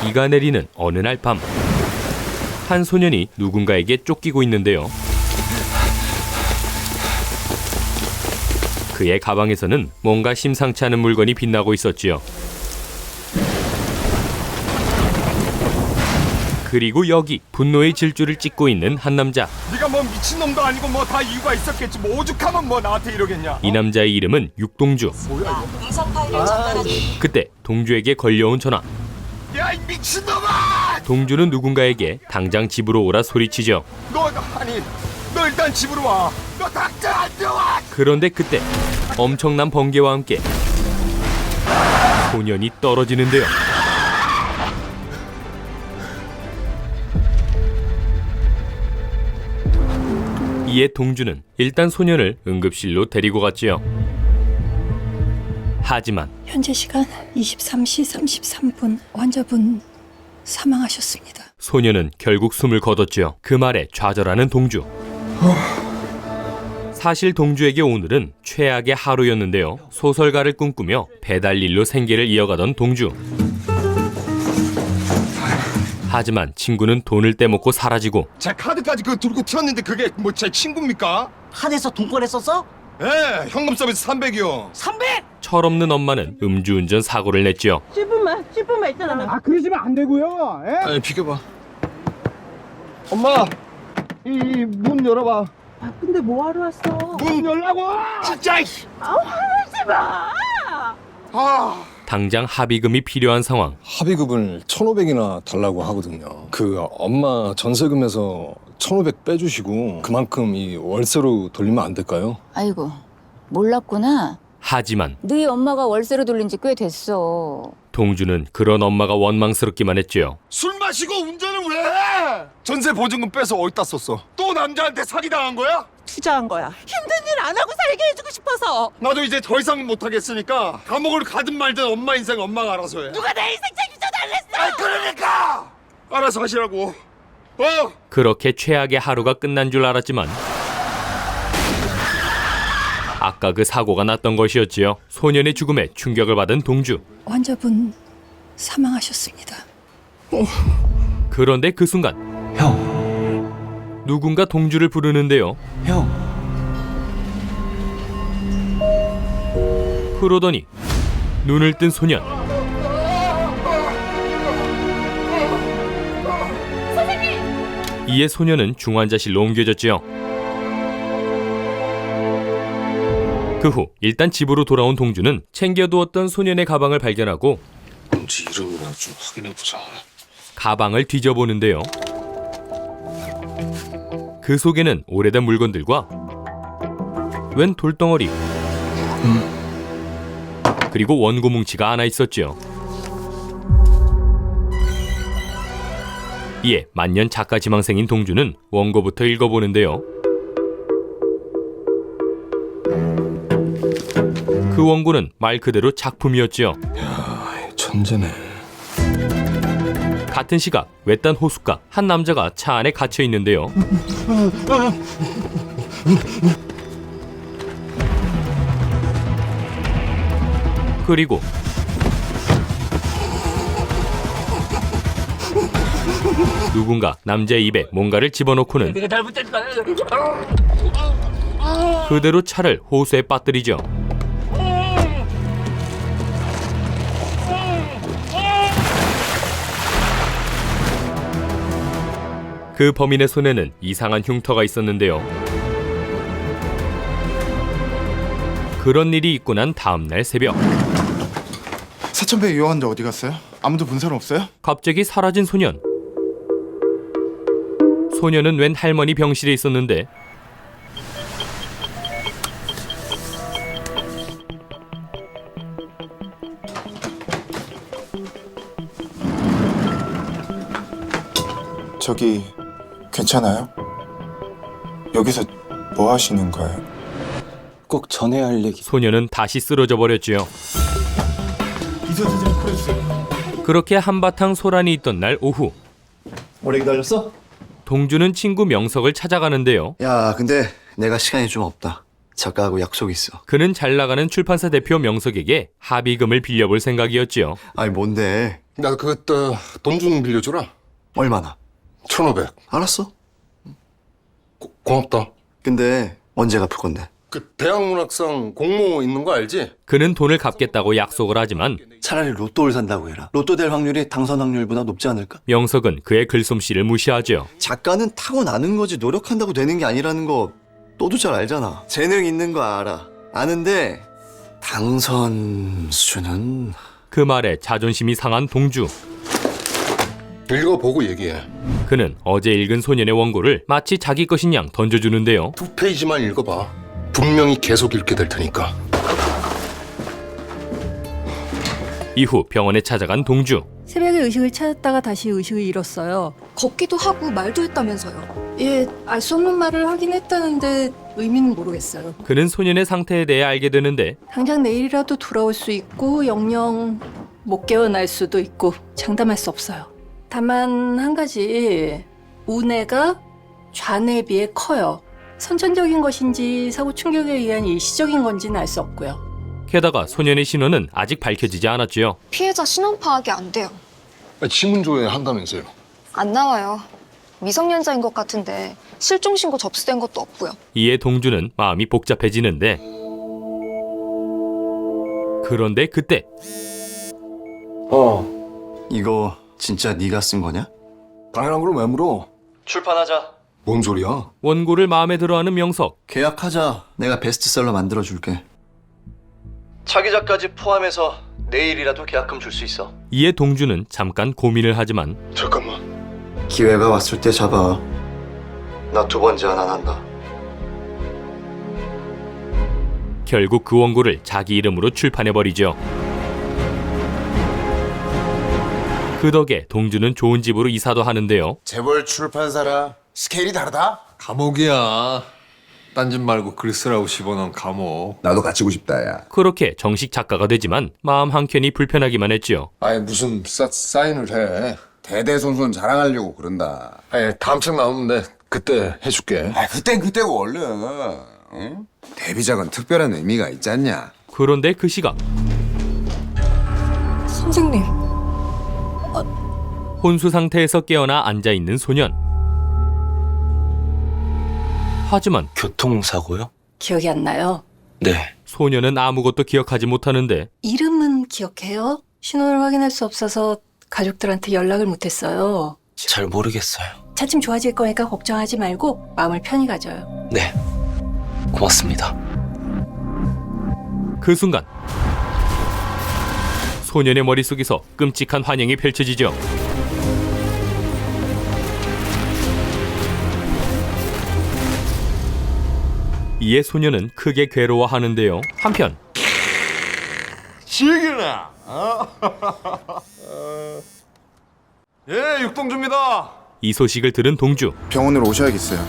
비가 내리는 어느 날 밤, 한 소년이 누군가에게 쫓기고 있는데요. 그의 가방에서는 뭔가 심상치 않은 물건이 빛나고 있었지요. 그리고 여기 분노의 질주를 찍고 있는 한 남자. 네가 뭐 미친놈도 아니고 뭐 다 이유가 있었겠지. 뭐 오죽하면 뭐 나한테 이러겠냐. 이 남자의 이름은 육동주. 의성 파일을 전달하기. 그때 동주에게 걸려온 전화. 야, 이 미친놈아! 동주는 누군가에게 당장 집으로 오라 소리치죠. 너 일단 집으로 와. 너 당장 안 들어와. 그런데 그때 엄청난 번개와 함께 소년이 떨어지는데요. 이에 동주는 일단 소년을 응급실로 데리고 갔지요. 하지만 현재 시간 23시 33분 환자분 사망하셨습니다. 소년은 결국 숨을 거뒀지요. 그 말에 좌절하는 동주. 사실 동주에게 오늘은 최악의 하루였는데요. 소설가를 꿈꾸며 배달일로 생계를 이어가던 동주. 하지만 친구는 돈을 떼먹고 사라지고 제 카드까지 그거 들고 튀었는데 그게 뭐 제 친구입니까? 한에서 돈 꺼냈었어? 예, 현금 서비스 300이요. 300! 철없는 엄마는 음주운전 사고를 냈지요. 10분만 있잖아. 아 그러시면 안 되고요. 예? 아니, 비켜봐. 엄마, 이 문 열어봐. 아, 근데 뭐하러 왔어? 문 열라고! 진짜! 하지 마! 아, 당장 합의금이 필요한 상황. 합의금을 1,500이나 달라고 하거든요. 그 엄마 전세금에서 1,500 빼주시고 그만큼 이 월세로 돌리면 안 될까요? 아이고, 몰랐구나. 하지만 너희 엄마가 월세로 돌린 지 꽤 됐어. 동주는 그런 엄마가 원망스럽기만 했지요. 술 마시고 운전을 왜 해? 전세 보증금 빼서 어디다 썼어? 또 남자한테 사기당한 거야? 투자한 거야. 힘든 일 안 하고 살게 해주고 싶어서. 나도 이제 더 이상 못하겠으니까 감옥을 가든 말든 엄마 인생 엄마가 알아서 해. 누가 내 인생 책임져 달랬어? 그러니까! 알아서 하시라고. 그렇게 최악의 하루가 끝난 줄 알았지만 아까 그 사고가 났던 것이었지요. 소년의 죽음에 충격을 받은 동주. 환자분 사망하셨습니다. 그런데 그 순간 형, 누군가 동주를 부르는데요. 형. 그러더니 눈을 뜬 소년. 이에 소년은 중환자실로 옮겨졌지요. 그 후 일단 집으로 돌아온 동주는 챙겨두었던 소년의 가방을 발견하고 뭔지 이름이나 좀 확인해보자. 가방을 뒤져보는데요. 그 속에는 오래된 물건들과 웬 돌덩어리 그리고 원고 뭉치가 하나 있었죠. 이에 만년 작가 지망생인 동주는 원고부터 읽어보는데요. 그 원고는 말 그대로 작품이었지요. 천재네. 같은 시각 외딴 호숫가 한 남자가 차 안에 갇혀 있는데요. 그리고 누군가 남자의 입에 뭔가를 집어넣고는 내가 잘못했다. 그대로 차를 호수에 빠뜨리죠. 그 범인의 손에는 이상한 흉터가 있었는데요. 그런 일이 있고 난 다음날 새벽 사천배 유효환자 어디 갔어요? 아무도 본 사람 없어요? 갑자기 사라진 소년. 소년은 웬 할머니 병실에 있었는데 저기 괜찮아요? 여기서 뭐 하시는 거예요? 꼭 전해야 할 얘기. 소년은 다시 쓰러져 버렸지요. 이서사장 프레스. 그렇게 한바탕 소란이 있던 날 오후 오래 기다렸어? 동주는 친구 명석을 찾아가는데요. 야, 근데 내가 시간이 좀 없다. 작가하고 약속 있어. 그는 잘 나가는 출판사 대표 명석에게 합의금을 빌려볼 생각이었지요. 아니 뭔데? 나 그때 돈 좀 빌려주라. 얼마나? 1,500. 알았어. 고맙다. 근데 언제 갚을 건데? 그 대학문학상 공모 있는 거 알지? 그는 돈을 갚겠다고 약속을 하지만 차라리 로또를 산다고 해라. 로또 될 확률이 당선 확률보다 높지 않을까? 명석은 그의 글솜씨를 무시하죠. 작가는 타고나는 거지 노력한다고 되는 게 아니라는 거 너도 잘 알잖아. 재능 있는 거 알아. 아는데 당선 수준은... 그 말에 자존심이 상한 동주. 읽어보고 얘기해. 그는 어제 읽은 소년의 원고를 마치 자기 것인 양 던져주는데요. 2페이지만 읽어봐. 분명히 계속 읽게 될 테니까. 이후 병원에 찾아간 동주. 새벽에 의식을 찾았다가 다시 의식을 잃었어요. 걷기도 하고 말도 했다면서요. 예, 알 수 없는 말을 하긴 했다는데 의미는 모르겠어요. 그는 소년의 상태에 대해 알게 되는데 당장 내일이라도 돌아올 수 있고 영영 못 깨어날 수도 있고 장담할 수 없어요. 다만 한 가지, 우뇌가 좌뇌에 비해 커요. 선천적인 것인지 사고 충격에 의한 일시적인 건지는 알 수 없고요. 게다가 소년의 신원은 아직 밝혀지지 않았지요. 피해자 신원 파악이 안 돼요. 지문조회 한다면서요. 안 나와요. 미성년자인 것 같은데 실종 신고 접수된 것도 없고요. 이에 동주는 마음이 복잡해지는데 그런데 그때 이거 진짜 네가 쓴 거냐? 당연한 걸 왜 물어? 출판하자. 뭔 소리야? 원고를 마음에 들어하는 명석. 계약하자. 내가 베스트셀러 만들어줄게. 차기 작가지 포함해서 내일이라도 계약금 줄 수 있어. 이에 동주는 잠깐 고민을 하지만 잠깐만. 기회가 왔을 때 잡아. 나 2번 제안 안 한다. 결국 그 원고를 자기 이름으로 출판해버리죠. 그 덕에 동주는 좋은 집으로 이사도 하는데요. 재벌 출판사라 스케일이 다르다. 감옥이야. 딴 집 말고 글 쓰라고 집어넣은 감옥. 나도 갇히고 싶다 야. 그렇게 정식 작가가 되지만 마음 한켠이 불편하기만 했지요. 아니 무슨 사인을 해. 대대손손 자랑하려고 그런다. 아니 다음 책 나오는데 그때 해줄게. 아 그땐 그때고 얼른. 응? 데뷔작은 특별한 의미가 있지 않냐. 그런데 그 시각 선생님, 혼수 상태에서 깨어나 앉아있는 소년. 하지만 교통사고요? 기억이 안 나요. 네. 소년은 아무것도 기억하지 못하는데 이름은 기억해요? 신원을 확인할 수 없어서 가족들한테 연락을 못했어요. 잘 모르겠어요. 차츰 좋아질 거니까 걱정하지 말고 마음을 편히 가져요. 네. 고맙습니다. 그 순간 소년의 머릿속에서 끔찍한 환영이 펼쳐지죠. 이에 소년은 크게 괴로워하는데요. 한편 지기나. 예, 육동주입니다. 이 소식을 들은 동주. 병원으로 오셔야겠어요.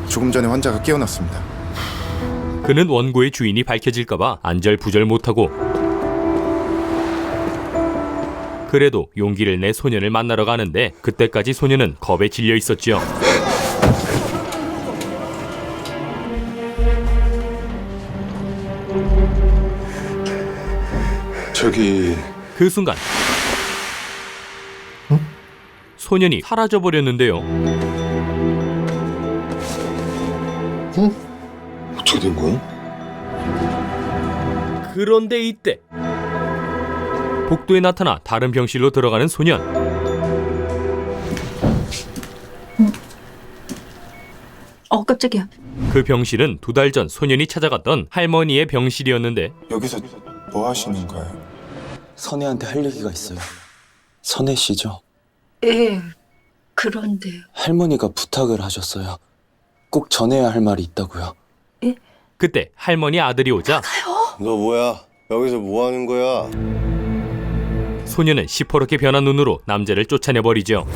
조금 전에 환자가 깨어났습니다. 그는 원고의 주인이 밝혀질까봐 안절부절 못하고 그래도 용기를 내 소년을 만나러 가는데 그때까지 소년은 겁에 질려 있었죠. 저기 그 순간 소년이 사라져버렸는데요. 어떻게 된 거야? 그런데 이때 복도에 나타나 다른 병실로 들어가는 소년. 깜짝이야. 그 병실은 2달 전 소년이 찾아갔던 할머니의 병실이었는데 여기서 뭐 하시는 거예요? 선혜한테 할 얘기가 있어요. 선혜 씨죠? 예, 그런데요. 할머니가 부탁을 하셨어요. 꼭 전해야 할 말이 있다고요. 그때 할머니 아들이 오자 너 뭐야? 여기서 뭐 하는 거야? 소년은 시퍼렇게 변한 눈으로 남자를 쫓아내버리죠.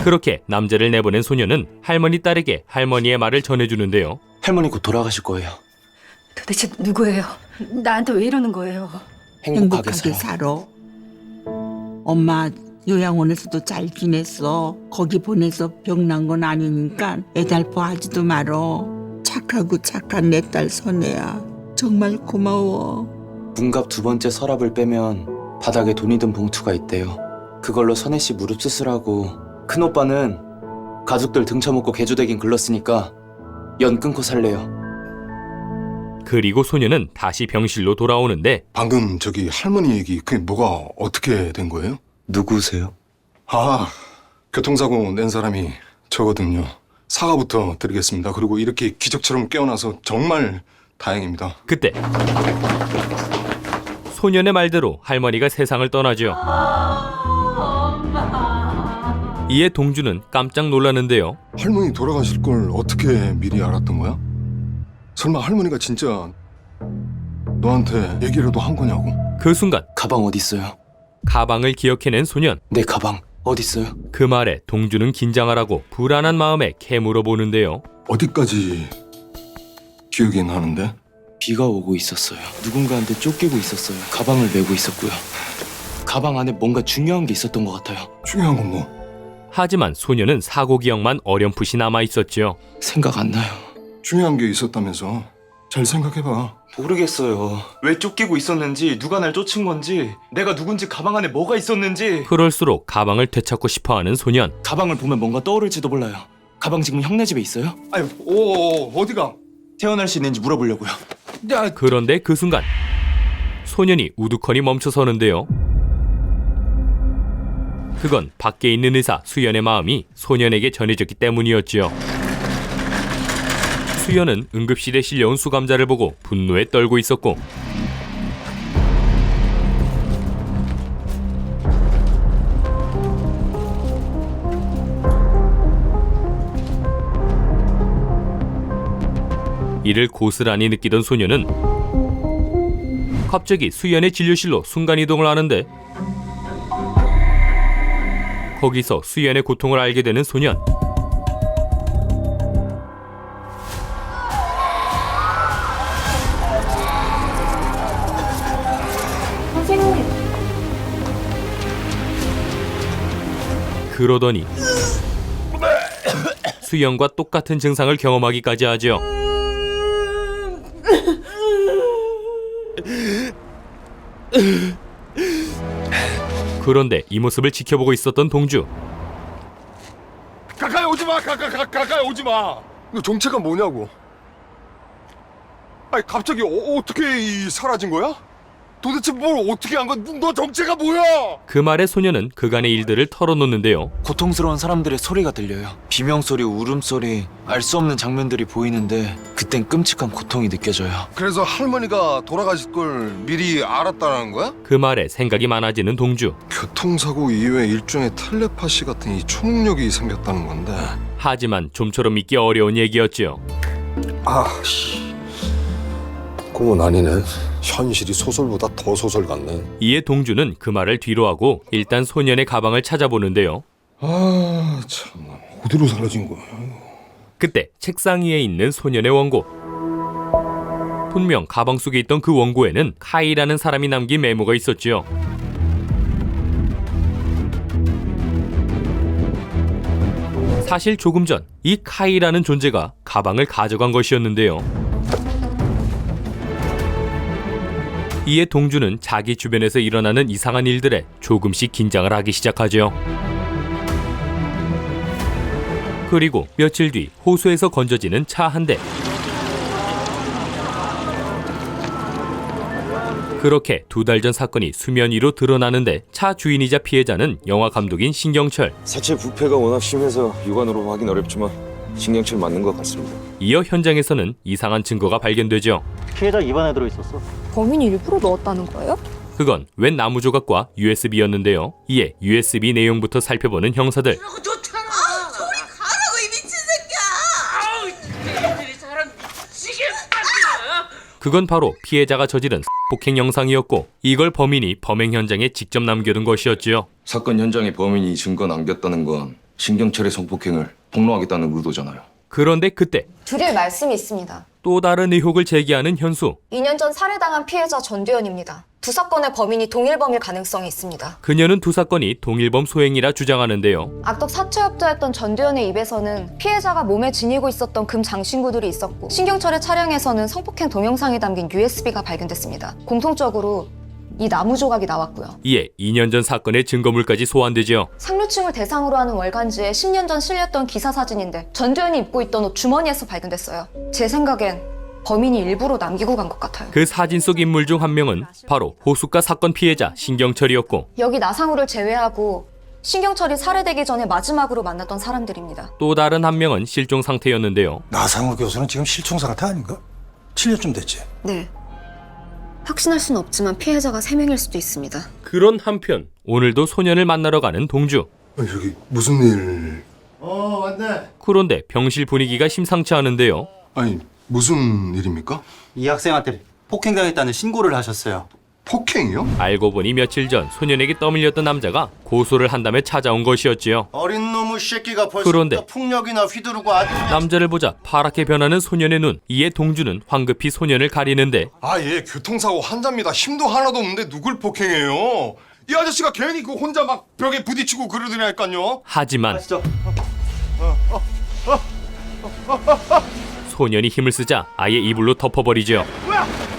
그렇게 남자를 내보낸 소년은 할머니 딸에게 할머니의 말을 전해주는데요. 할머니 곧 돌아가실 거예요. 도대체 누구예요? 나한테 왜 이러는 거예요? 행복하게 살아. 살아. 엄마 요양원에서도 잘 지냈어. 거기 보내서 병난 건 아니니까 애달퍼하지도 말어. 착하고 착한 내 딸 선혜야. 정말 고마워. 문갑 2번째 서랍을 빼면 바닥에 돈이 든 봉투가 있대요. 그걸로 선혜 씨 무릎 수술하고 큰오빠는 가족들 등쳐먹고 개조되긴 글렀으니까 연 끊고 살래요. 그리고 소녀는 다시 병실로 돌아오는데 방금 저기 할머니 얘기 그게 뭐가 어떻게 된 거예요? 누구세요? 아, 교통사고 낸 사람이 저거든요. 사과부터 드리겠습니다. 그리고 이렇게 기적처럼 깨어나서 정말 다행입니다. 그때 소년의 말대로 할머니가 세상을 떠나죠. 이에 동주는 깜짝 놀라는데요. 할머니 돌아가실 걸 어떻게 미리 알았던 거야? 설마 할머니가 진짜 너한테 얘기라도 한 거냐고? 그 순간 가방 어디 있어요? 가방을 기억해낸 소년. 내 가방 어디 있어요? 그 말에 동주는 긴장을 하고 불안한 마음에 캐물어 보는데요. 어디까지 기억이 나는데? 비가 오고 있었어요. 누군가한테 쫓기고 있었어요. 가방을 메고 있었고요. 가방 안에 뭔가 중요한 게 있었던 것 같아요. 중요한 건 뭐? 하지만 소년은 사고 기억만 어렴풋이 남아 있었지요. 생각 안 나요. 중요한 게 있었다면서. 잘 생각해봐. 모르겠어요. 왜 쫓기고 있었는지, 누가 날 쫓은 건지, 내가 누군지, 가방 안에 뭐가 있었는지. 그럴수록 가방을 되찾고 싶어하는 소년. 가방을 보면 뭔가 떠오를지도 몰라요. 가방 지금 형네 집에 있어요? 아유, 어디가? 태어날 수 있는지 물어보려고요. 그런데 그 순간 소년이 우두커니 멈춰서는데요. 그건 밖에 있는 의사 수연의 마음이 소년에게 전해졌기 때문이었지요. 수연은 응급실에 실려온 수감자를 보고 분노에 떨고 있었고, 이를 고스란히 느끼던 소년은 갑자기 수연의 진료실로 순간이동을 하는데, 거기서 수연의 고통을 알게 되는 소년. 그러더니 수연과 똑같은 증상을 경험하기까지 하죠. 그런데 이 모습을 지켜보고 있었던 동주. 가까이 오지 마. 가까이 오지 마. 너 정체가 뭐냐고? 아니 갑자기 어떻게 사라진 거야? 도대체 뭘 어떻게 한 거야? 너 정체가 뭐야? 그 말에 소녀는 그간의 일들을 털어놓는데요. 고통스러운 사람들의 소리가 들려요. 비명소리, 울음소리, 알 수 없는 장면들이 보이는데 그땐 끔찍한 고통이 느껴져요. 그래서 할머니가 돌아가실 걸 미리 알았다는 거야? 그 말에 생각이 많아지는 동주. 교통사고 이후에 일종의 텔레파시 같은 이 초능력이 생겼다는 건데. 하지만 좀처럼 믿기 어려운 얘기였지요. 그건 아니네. 현실이 소설보다 더 소설 같네. 이에 동주는 그 말을 뒤로하고 일단 소년의 가방을 찾아보는데요. 아, 참. 어디로 사라진 거야? 그때 책상 위에 있는 소년의 원고. 분명 가방 속에 있던 그 원고에는 카이라는 사람이 남긴 메모가 있었지요. 사실 조금 전 이 카이라는 존재가 가방을 가져간 것이었는데요. 이에 동주는 자기 주변에서 일어나는 이상한 일들에 조금씩 긴장을 하기 시작하죠. 그리고 며칠 뒤 호수에서 건져지는 차 한 대. 그렇게 2달 전 사건이 수면 위로 드러나는데, 차 주인이자 피해자는 영화 감독인 신경철. 사체 부패가 워낙 심해서 육안으로 확인 어렵지만 신경철 맞는 것 같습니다. 이어 현장에서는 이상한 증거가 발견되죠. 피해자 입안에 들어있었어. 범인이 일부러 넣었다는 거예요? 그건 웬 나무 조각과 USB였는데요. 이에 USB 내용부터 살펴보는 형사들. 좋잖아. 저리 가라고 이 미친 새끼야. 아우, 이 사람 미치겠다. 그건 바로 피해자가 저지른 폭행 영상이었고, 이걸 범인이 범행 현장에 직접 남겨둔 것이었지요. 사건 현장에 범인이 증거 남겼다는 건 신경철의 성폭행을 폭로하겠다는 의도잖아요. 그런데 그때 드릴 말씀이 있습니다. 또 다른 의혹을 제기하는 현수. 2년 전 살해당한 피해자 전두현입니다. 두 사건의 범인이 동일범일 가능성이 있습니다. 그녀는 두 사건이 동일범 소행이라 주장하는데요. 악덕 사채업자였던 전두현의 입에서는 피해자가 몸에 지니고 있었던 금 장신구들이 있었고 신경철의 차량에서는 성폭행 동영상이 담긴 USB가 발견됐습니다. 공통적으로 이 나무 조각이 나왔고요. 이에 2년 전 사건의 증거물까지 소환되지요. 상류층을 대상으로 하는 월간지에 10년 전 실렸던 기사 사진인데 전두현이 입고 있던 옷 주머니에서 발견됐어요. 제 생각엔 범인이 일부러 남기고 간 것 같아요. 그 사진 속 인물 중 한 명은 바로 호숫가 사건 피해자 신경철이었고 여기 나상우를 제외하고 신경철이 살해되기 전에 마지막으로 만났던 사람들입니다. 또 다른 한 명은 실종 상태였는데요. 나상우 교수는 지금 실종 상태 아닌가? 7년쯤 됐지. 네. 확신할 수는 없지만 피해자가 3명일 수도 있습니다. 그런 한편 오늘도 소년을 만나러 가는 동주. 여기 무슨 일? 왔네. 그런데 병실 분위기가 심상치 않은데요. 아니 무슨 일입니까? 이 학생한테 폭행당했다는 신고를 하셨어요. 폭행이요? 알고 보니 며칠 전 소년에게 떠밀렸던 남자가 고소를 한다며 찾아온 것이었지요. 어린 놈의 새끼가 벌써 그런데 폭력이나 휘두르고 아주 남자를 보자 파랗게 변하는 소년의 눈. 이에 동주는 황급히 소년을 가리는데 아예 교통사고 환자입니다. 힘도 하나도 없는데 누굴 폭행해요? 이 아저씨가 괜히 그 혼자 막 벽에 부딪히고 그러더니까요. 하지만 소년이 힘을 쓰자 아예 이불로 덮어버리죠.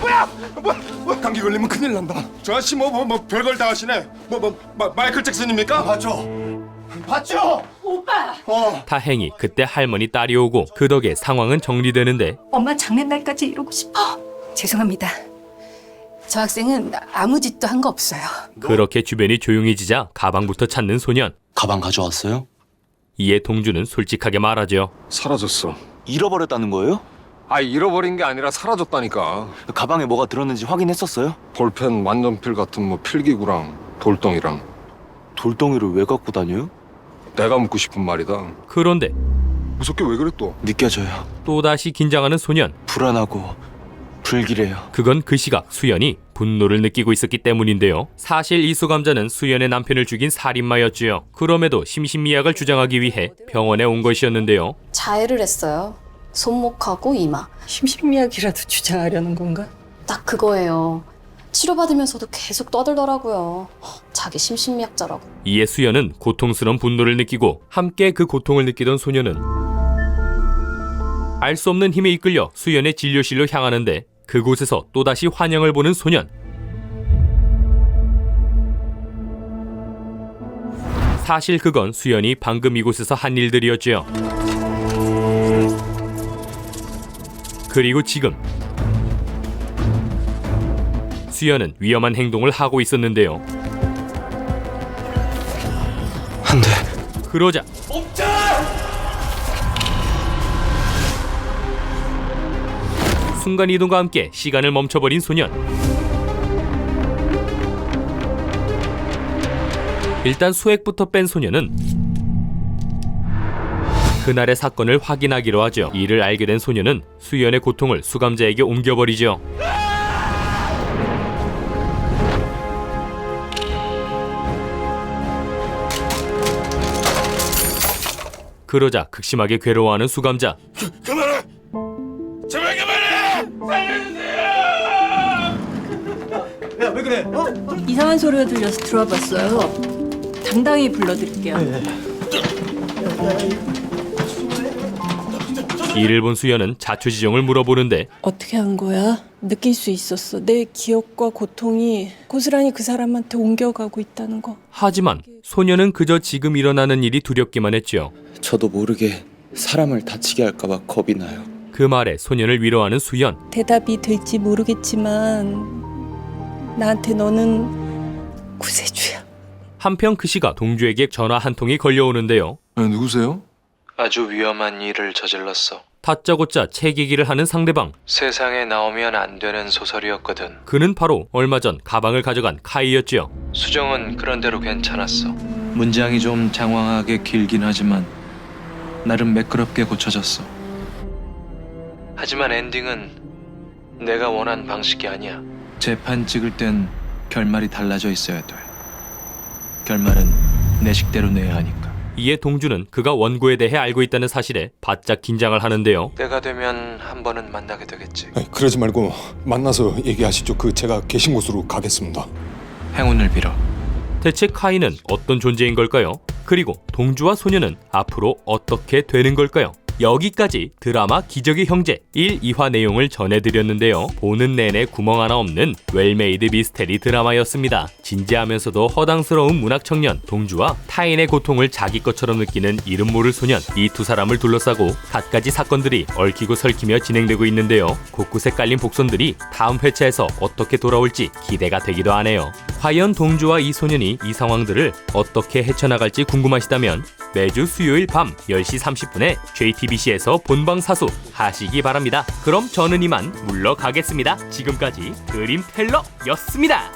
뭐야 감기 걸리면 큰일 난다. 저 아저씨 뭐 별걸 다 하시네. 마이클 잭슨입니까? 봤죠? 오빠! 다행히 그때 할머니 딸이 오고 그 덕에 상황은 정리되는데 엄마 장례날까지 이러고 싶어. 죄송합니다. 저 학생은 아무 짓도 한 거 없어요. 그렇게 주변이 조용해지자 가방부터 찾는 소년. 가방 가져왔어요? 이에 동주는 솔직하게 말하죠. 사라졌어. 잃어버렸다는 거예요? 아, 잃어버린 게 아니라 사라졌다니까. 가방에 뭐가 들었는지 확인했었어요? 볼펜, 만년필 같은 뭐 필기구랑 돌덩이랑. 돌덩이를 왜 갖고 다녀요? 내가 묻고 싶은 말이다. 그런데 무섭게 왜 그래 또? 느껴져요. 또다시 긴장하는 소년. 불안하고 불길해요. 그건 그 시각 수연이 분노를 느끼고 있었기 때문인데요. 사실 이 수감자는 수연의 남편을 죽인 살인마였지요. 그럼에도 심신미약을 주장하기 위해 병원에 온 것이었는데요. 자해를 했어요. 손목하고 이마. 심신미약이라도 주장하려는 건가? 딱 그거예요. 치료받으면서도 계속 떠들더라고요. 자기 심신미약자라고. 이에 수연은 고통스러운 분노를 느끼고 함께 그 고통을 느끼던 소녀는 알 수 없는 힘에 이끌려 수연의 진료실로 향하는데 그곳에서 또다시 환영을 보는 소년. 사실 그건 수연이 방금 이곳에서 한 일들이었지요. 그리고 지금 수연은 위험한 행동을 하고 있었는데요. 안 돼. 그러자 순간이동과 함께 시간을 멈춰버린 소년. 일단 수액부터 뺀 소년은 그날의 사건을 확인하기로 하죠. 이를 알게 된 소년은 수연의 고통을 수감자에게 옮겨버리죠. 그러자 극심하게 괴로워하는 수감자. 그만해! 제발 그만해! 살려주세요! 야, 왜 그래? 이상한 소리가 들려서 들어와 봤어요. 당당히 불러드릴게요. 이를 본 수연은 자초지종을 물어보는데 어떻게 한 거야? 느낄 수 있었어. 내 기억과 고통이 고스란히 그 사람한테 옮겨가고 있다는 거. 하지만 소녀는 그저 지금 일어나는 일이 두렵기만 했죠. 저도 모르게 사람을 다치게 할까봐 겁이 나요. 그 말에 소년을 위로하는 수연. 대답이 될지 모르겠지만 나한테 너는 구세주야. 한편 그 시각 동주에게 전화 한 통이 걸려오는데요. 누구세요? 아주 위험한 일을 저질렀어. 다짜고짜 책 얘기를 하는 상대방. 세상에 나오면 안 되는 소설이었거든. 그는 바로 얼마 전 가방을 가져간 카이였지요. 수정은 그런대로 괜찮았어. 문장이 좀 장황하게 길긴 하지만 나름 매끄럽게 고쳐졌어. 하지만 엔딩은 내가 원한 방식이 아니야. 재판 찍을 땐 결말이 달라져 있어야 돼. 결말은 내 식대로 내야 하니까. 이에 동주는 그가 원고에 대해 알고 있다는 사실에 바짝 긴장을 하는데요. 때가 되면 한 번은 만나게 되겠지. 그러지 말고 만나서 얘기하시죠. 제가 계신 곳으로 가겠습니다. 행운을 빌어. 대체 카이는 어떤 존재인 걸까요? 그리고 동주와 소녀는 앞으로 어떻게 되는 걸까요? 여기까지 드라마 기적의 형제 1, 2화 내용을 전해드렸는데요. 보는 내내 구멍 하나 없는 웰메이드 미스테리 드라마였습니다. 진지하면서도 허당스러운 문학 청년 동주와 타인의 고통을 자기 것처럼 느끼는 이름 모를 소년, 이 두 사람을 둘러싸고 갖가지 사건들이 얽히고 설키며 진행되고 있는데요. 곳곳에 깔린 복선들이 다음 회차에서 어떻게 돌아올지 기대가 되기도 하네요. 과연 동주와 이 소년이 이 상황들을 어떻게 헤쳐나갈지 궁금하시다면 매주 수요일 밤 10시 30분에 JTBC에서 본방사수 하시기 바랍니다. 그럼 저는 이만 물러가겠습니다. 지금까지 그림텔러였습니다.